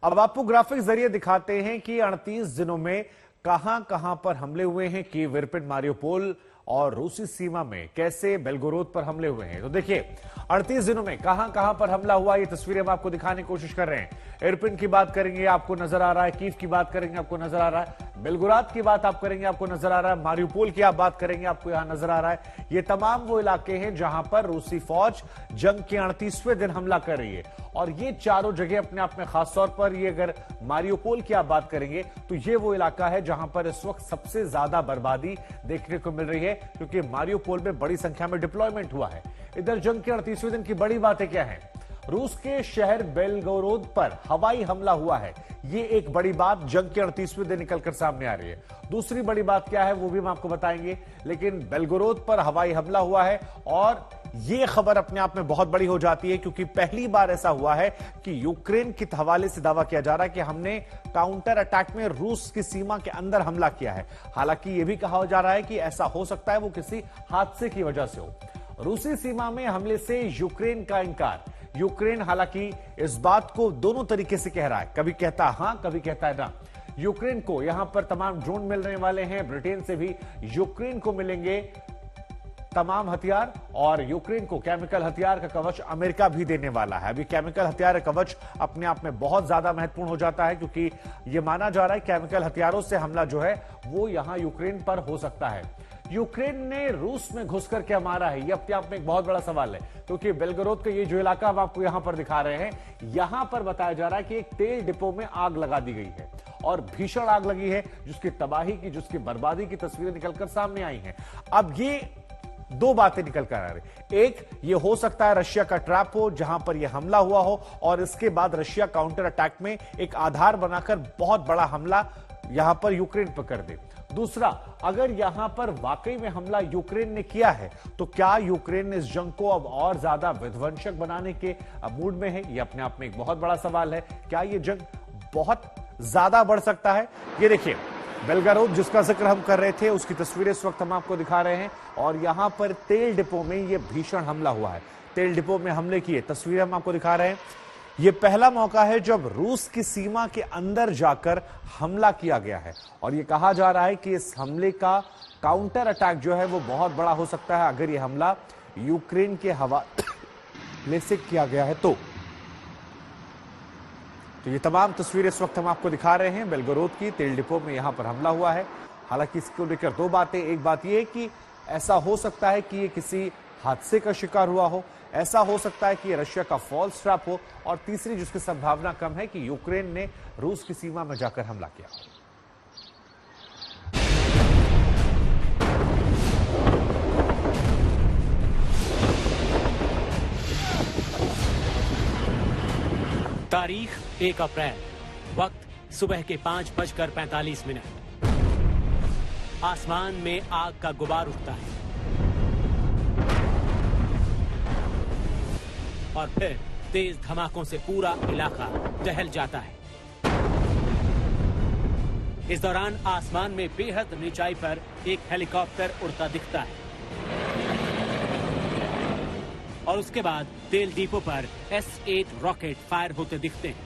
अब आपको ग्राफिक जरिए दिखाते हैं कि 38 दिनों में कहां पर हमले हुए हैं, कीव, इरपिन, मारियोपोल और रूसी सीमा में कैसे बेलगोरोद पर हमले हुए हैं। तो देखिए 38 दिनों में कहां पर हमला हुआ, ये तस्वीरें हम आपको दिखाने की कोशिश कर रहे हैं। इरपिन की बात करेंगे, आपको नजर आ रहा है। कीव की बात करेंगे, आपको नजर आ रहा है। बेलगोराद की बात आप करेंगे, आपको नजर आ रहा है। मारियोपोल की आप बात करेंगे, आपको यहां नजर आ रहा है। ये तमाम वो इलाके हैं जहां पर रूसी फौज जंग के 38वें दिन हमला कर रही है। और ये चारों जगह अपने आप में, खासतौर पर ये अगर मारियोपोल की आप बात करेंगे तो ये वो इलाका है जहां पर इस वक्त सबसे ज्यादा बर्बादी देखने को मिल रही है, क्योंकि मारियोपोल में बड़ी संख्या में डिप्लॉयमेंट हुआ है। इधर जंग के 38वें दिन की बड़ी बातें क्या है? रूस के शहर बेलगोरोद पर हवाई हमला हुआ है। ये एक बड़ी बात जंग के 38वें दिन निकलकर सामने आ रही है। दूसरी बड़ी बात क्या है वो भी हम आपको बताएंगे, लेकिन बेलगोरोद पर हवाई हमला हुआ है और यह खबर अपने आप में बहुत बड़ी हो जाती है, क्योंकि पहली बार ऐसा हुआ है कि यूक्रेन के हवाले से दावा किया जा रहा है कि हमने काउंटर अटैक में रूस की सीमा के अंदर हमला किया है। हालांकि यह भी कहा जा रहा है कि ऐसा हो सकता है वो किसी हादसे की वजह से हो। रूसी सीमा में हमले से यूक्रेन का इंकार। यूक्रेन हालांकि इस बात को दोनों तरीके से कह रहा है, कभी कहता हां, कभी कहता है ना। यूक्रेन को यहां पर तमाम ड्रोन मिलने वाले हैं, ब्रिटेन से भी यूक्रेन को मिलेंगे तमाम हथियार, और यूक्रेन को केमिकल हथियार का कवच अमेरिका भी देने वाला है। अभी केमिकल हथियार का कवच अपने आप में बहुत ज्यादा महत्वपूर्ण हो जाता है, क्योंकि यह माना जा रहा है केमिकल हथियारों से हमला जो है वो यहां यूक्रेन पर हो सकता है। यूक्रेन ने रूस में घुसकर क्या मारा है, यह अपने आप में एक बहुत बड़ा सवाल है, क्योंकि बेलगोरोद का ये जो इलाका हम आपको यहां पर दिखा रहे हैं, यहां पर बताया जा रहा है कि एक तेल डिपो में आग लगा दी गई है और भीषण आग लगी है, जिसकी तबाही की, जिसकी बर्बादी की तस्वीरें निकलकर सामने आई हैं। अब ये दो बातें निकल कर आ रही, एक ये हो सकता है रशिया का ट्रैप हो जहां पर यह हमला हुआ हो और इसके बाद रशिया काउंटर अटैक में एक आधार बनाकर बहुत बड़ा हमला यहां पर यूक्रेन पर कर दे। दूसरा, अगर यहां पर वाकई में हमला यूक्रेन ने किया है तो क्या यूक्रेन इस जंग को अब और ज्यादा विध्वंसक बनाने के मूड में है? यह अपने आप में एक बहुत बड़ा सवाल है। क्या यह जंग बहुत ज्यादा बढ़ सकता है? ये देखिए बेलगोरोद जिसका जिक्र हम कर रहे थे, उसकी तस्वीरें इस वक्त हम आपको दिखा रहे हैं और यहां पर तेल डिपो में यह भीषण हमला हुआ है। तेल डिपो में हमले की तस्वीरें हम आपको दिखा रहे हैं। यह पहला मौका है जब रूस की सीमा के अंदर जाकर हमला किया गया है और यह कहा जा रहा है कि इस हमले का काउंटर अटैक जो है वो बहुत बड़ा हो सकता है अगर यह हमला यूक्रेन के हवाले से किया गया है तो ये तमाम तस्वीरें इस वक्त हम आपको दिखा रहे हैं बेलगोरोद की। तेल डिपो में यहां पर हमला हुआ है। हालांकि इसको लेकर दो बातें, एक बात यह है कि ऐसा हो सकता है कि ये किसी हादसे का शिकार हुआ हो, ऐसा हो सकता है कि ये रशिया का फॉल्स ट्रैप हो, और तीसरी जिसकी संभावना कम है कि यूक्रेन ने रूस की सीमा में जाकर हमला किया। तारीख 1 अप्रैल, वक्त सुबह के 5:45। आसमान में आग का गुबार उठता है और फिर तेज धमाकों से पूरा इलाका दहल जाता है। इस दौरान आसमान में बेहद ऊंचाई पर एक हेलीकॉप्टर उड़ता दिखता है और उसके बाद तेल डिपो पर S-8 रॉकेट फायर होते दिखते हैं,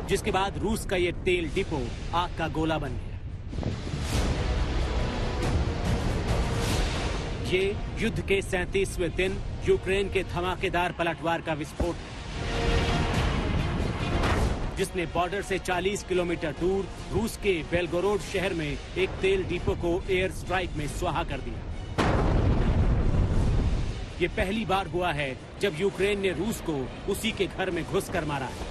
जिसके बाद रूस का ये तेल डिपो आग का गोला बन गया। ये युद्ध के 37वें दिन यूक्रेन के धमाकेदार पलटवार का विस्फोट है, जिसने बॉर्डर से 40 किलोमीटर दूर रूस के बेलगोरोड शहर में एक तेल डिपो को एयर स्ट्राइक में स्वाहा कर दिया। ये पहली बार हुआ है जब यूक्रेन ने रूस को उसी के घर में घुसकर मारा है।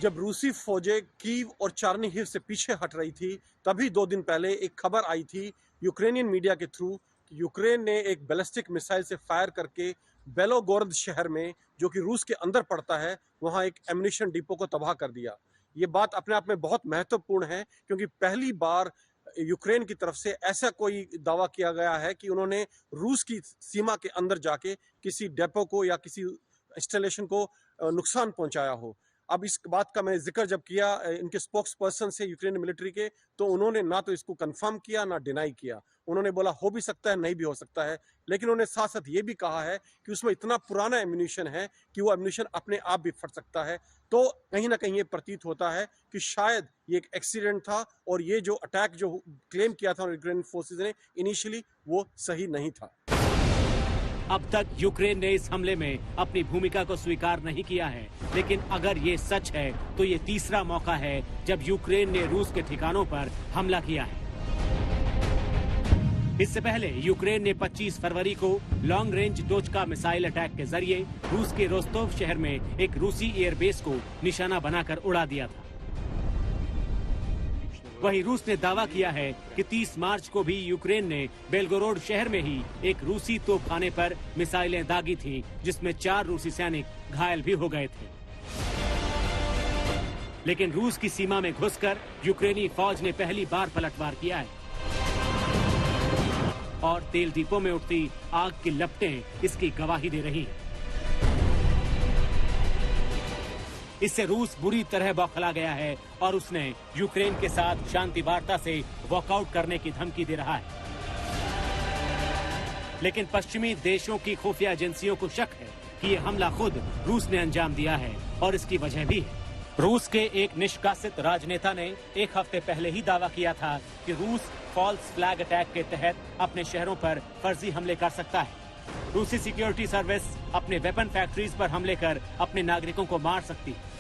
जब रूसी फौजें कीव और चार्निहिव से पीछे हट रही थी, तभी 2 दिन पहले एक खबर आई थी यूक्रेनियन मीडिया के थ्रू कि यूक्रेन ने एक बैलिस्टिक मिसाइल से फायर करके बेलोगोरद शहर में, जो कि रूस के अंदर पड़ता है, वहां एक एम्युनिशन डिपो को तबाह कर दिया। ये बात अपने आप में बहुत महत्वपूर्ण है, क्योंकि पहली बार यूक्रेन की तरफ से ऐसा कोई दावा किया गया है कि उन्होंने रूस की सीमा के अंदर जाके किसी डेपो को या किसी इंस्टॉलेशन को नुकसान पहुंचाया हो। अब इस बात का मैंने जिक्र जब किया इनके स्पोक्स पर्सन से यूक्रेन मिलिट्री के, तो उन्होंने ना तो इसको कंफर्म किया ना डिनाई किया। उन्होंने बोला हो भी सकता है, नहीं भी हो सकता है, लेकिन उन्होंने साथ साथ ये भी कहा है कि उसमें इतना पुराना एम्यूनिशन है कि वो एम्यूनिशन अपने आप भी फट सकता है। तो कहीं ना कहीं ये प्रतीत होता है कि शायद ये एक एक्सीडेंट था और ये जो अटैक जो क्लेम किया था यूक्रेन फोर्सेज ने इनिशियली, वो सही नहीं था। अब तक यूक्रेन ने इस हमले में अपनी भूमिका को स्वीकार नहीं किया है, लेकिन अगर ये सच है तो ये तीसरा मौका है जब यूक्रेन ने रूस के ठिकानों पर हमला किया है। इससे पहले यूक्रेन ने 25 फरवरी को लॉन्ग रेंज टोचका मिसाइल अटैक के जरिए रूस के रोस्तोव शहर में एक रूसी एयरबेस को निशाना बनाकर उड़ा दिया था। वहीं रूस ने दावा किया है कि 30 मार्च को भी यूक्रेन ने बेलगोरोड शहर में ही एक रूसी तोपखाने पर मिसाइलें दागी थी, जिसमें 4 रूसी सैनिक घायल भी हो गए थे। लेकिन रूस की सीमा में घुसकर यूक्रेनी फौज ने पहली बार पलटवार किया है और तेल डिपो में उठती आग की लपटें इसकी गवाही दे रही हैं। इससे रूस बुरी तरह बौखला गया है और उसने यूक्रेन के साथ शांति वार्ता से वॉकआउट करने की धमकी दे रहा है। लेकिन पश्चिमी देशों की खुफिया एजेंसियों को शक है कि ये हमला खुद रूस ने अंजाम दिया है और इसकी वजह भी है। रूस के एक निष्कासित राजनेता ने एक हफ्ते पहले ही दावा किया था कि रूस फॉल्स फ्लैग अटैक के तहत अपने शहरों पर फर्जी हमले कर सकता है। रूसी सिक्योरिटी सर्विस अपने वेपन फैक्ट्रीज पर हमले कर अपने नागरिकों को मार सकती है।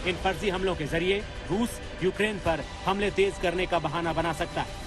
इन फर्जी हमलों के जरिए रूस यूक्रेन पर हमले तेज करने का बहाना बना सकता है।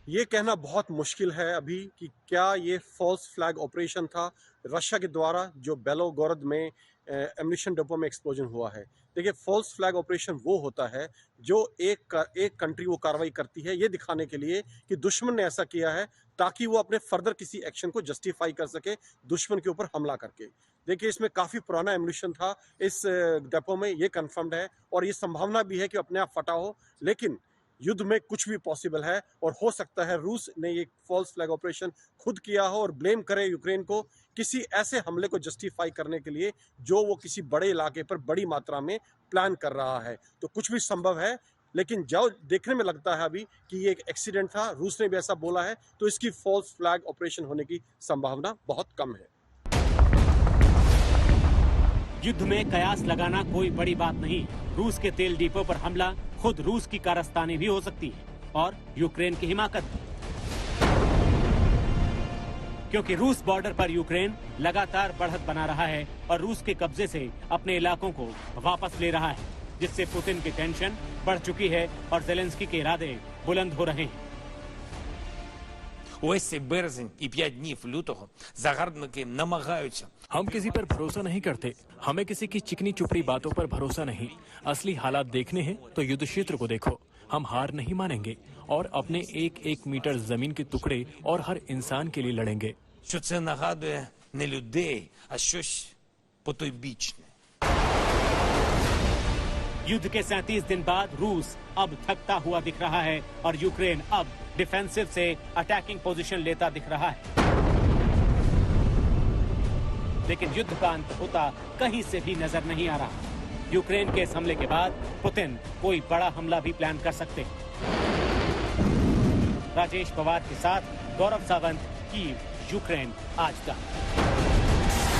ये कहना बहुत मुश्किल है अभी कि क्या ये फॉल्स फ्लैग ऑपरेशन था रशिया के द्वारा जो बेलोगोरद में एम्यूनिशन डिपो में एक्सप्लोजन हुआ है। देखिए, फॉल्स फ्लैग ऑपरेशन वो होता है जो एक कंट्री वो कार्रवाई करती है ये दिखाने के लिए कि दुश्मन ने ऐसा किया है ताकि वो अपने फर्दर किसी एक्शन को जस्टिफाई कर सके दुश्मन के ऊपर हमला करके। देखिए, इसमें काफी पुराना एम्यूनिशन था इस डिपो में, ये कंफर्म्ड है और ये संभावना भी है कि अपने आप फटा हो। लेकिन युद्ध में कुछ भी पॉसिबल है और हो सकता है रूस ने ये फॉल्स फ्लैग ऑपरेशन खुद किया हो और ब्लेम करे यूक्रेन को किसी ऐसे हमले को जस्टिफाई करने के लिए जो वो किसी बड़े इलाके पर बड़ी मात्रा में प्लान कर रहा है। तो कुछ भी संभव है, लेकिन जो देखने में लगता है अभी कि ये एक एक्सीडेंट था, रूस ने भी ऐसा बोला है, तो इसकी फॉल्स फ्लैग ऑपरेशन होने की संभावना बहुत कम है। युद्ध में कयास लगाना कोई बड़ी बात नहीं। रूस के तेल डिपो पर हमला खुद रूस की कारस्तानी भी हो सकती है और यूक्रेन की हिमाकत भी, क्योंकि रूस बॉर्डर पर यूक्रेन लगातार बढ़त बना रहा है और रूस के कब्जे से अपने इलाकों को वापस ले रहा है, जिससे पुतिन की टेंशन बढ़ चुकी है और ज़ेलेंस्की के इरादे बुलंद हो रहे हैं। Ось цей березень і 5 днів лютого загарбники намагаються. हम किसी पर भरोसा नहीं करते, हमें किसी की चिकनी चुपड़ी बातों पर भरोसा नहीं। असली हालात देखने हैं तो युद्ध क्षेत्र को देखो। हम हार नहीं मानेंगे और अपने 1-1 मीटर जमीन के टुकड़े और हर इंसान के लिए लड़ेंगे। Що це нагадує не людей, а щось потойбічне. युद्ध के 37 दिन बाद रूस अब थकता हुआ दिख रहा है और यूक्रेन अब डिफेंसिव से अटैकिंग पोजीशन लेता दिख रहा है। लेकिन युद्ध का अंत होता कहीं से भी नजर नहीं आ रहा। यूक्रेन के इस हमले के बाद पुतिन कोई बड़ा हमला भी प्लान कर सकते हैं। राजेश पवार के साथ गौरव सावंत, कीव, यूक्रेन आज तक।